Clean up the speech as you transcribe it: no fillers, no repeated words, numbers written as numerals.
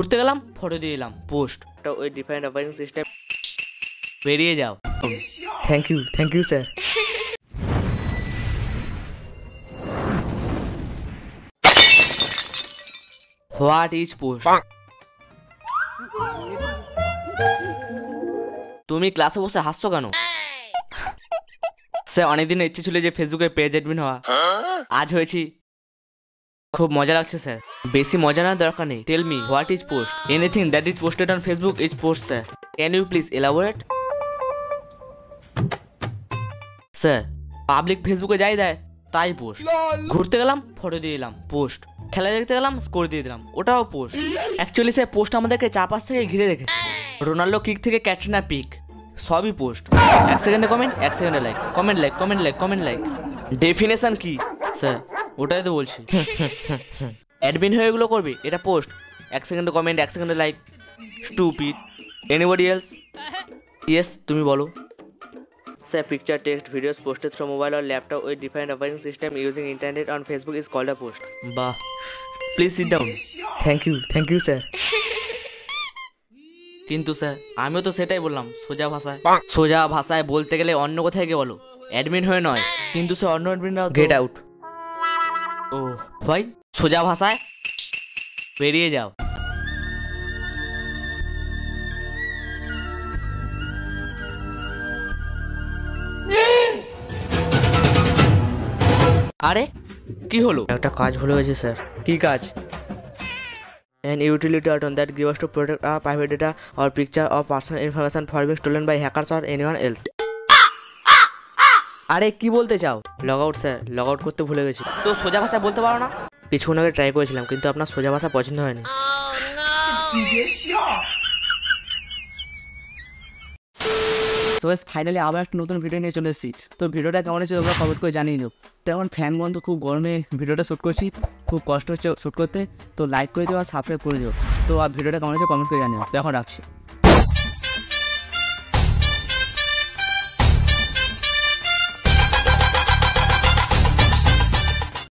ঘুরতে গেলাম, ফটো দিয়ে দিলাম, পোস্ট। ওই ডিফাইন্ড অপারেটিং সিস্টেম বেরিয়ে যাও। Thank you sir. What is post? তুমি ক্লাসে বসে হাসছো কেন? স্যার অনেকদিনের ইচ্ছে ছিল যে ফেসবুকে পেজ অ্যাডমিন হওয়া, আজ হয়েছি, খুব মজা লাগছে স্যার। বেশি মজা না দরকার নেই। Tell me what is post? Anything that is posted on Facebook is post sir. Can you please elaborate? Sir public ফেসবুকে যাই দেয় তাই পোস্ট। ঘুরতে গেলাম, ফটো দিয়ে দিলাম, পোস্ট। খেলা দেখতে গেলাম, স্কোর দিয়ে দিলাম, ওটাও পোস্ট। অ্যাকচুয়ালি স্যার পোস্ট আমাদেরকে চারপাশ থেকে ঘিরে রেখেছে। রোনাল্ডো কিক থেকে ক্যাটরিনা পিক, সবই পোস্ট। 1 সেকেন্ডে কমেন্ট, 1 সেকেন্ডে লাইক, কমেন্ট লাইক। ডেফিনেশন কি স্যার? ওটাই তো বলছি। অ্যাডমিন হয়ে এগুলো করবে, এটা পোস্ট। 1 সেকেন্ডে কমেন্ট, 1 সেকেন্ডে like, stupid. Anybody else? Yes, তুমি বলো। Sir, picture, text, videos posted through mobile or laptop with defined operating system using internet on Facebook is called a post. Bah. Please sit down. Thank you, sir. কিন্তু sir আমিও তো সেটাই বললাম, সোজা ভাষায় বলতে গেলে অন্য কোথায় গিয়ে বলো, অ্যাডমিন হয়ে নয়। কিন্তু স্যার অন্য অ্যাডমিনরা গেট আউট। ও ভাই, সোজা ভাষায় বেরিয়ে যাও। আরে কি হলো? একটা কাজ ভুলে গেছি স্যার। কি কাজ? An utility button that gives us to protect our private data or picture or personal information from being stolen by hackers or anyone else. আরে কি বলতে চাও? Log out sir, log out করতে ভুলে গেছি। তো সোজা ভাষায় বলতে পারো না? কিছুক্ষণ আগে ট্রাই করেছিলাম কিন্তু আপনার সোজা ভাষা পছন্দ হয়নি। তো ফাইনালি আবার একটা নতুন ভিডিও নিয়ে চলে এসেছি। তো ভিডিওটা কেমন হচ্ছে তোমরা কমেন্ট করে জানিয়ে দিও। তো এখন ফ্যান বন্ধ, খুব গরমে ভিডিওটা শ্যুট করছি, খুব কষ্ট হচ্ছে শ্যুট করতে। তো লাইক করে দিও আর সাবস্ক্রাইব করে দিও। তো আর ভিডিওটা কেমন হচ্ছে কমেন্ট করে জানিও। তো এখন রাখছি।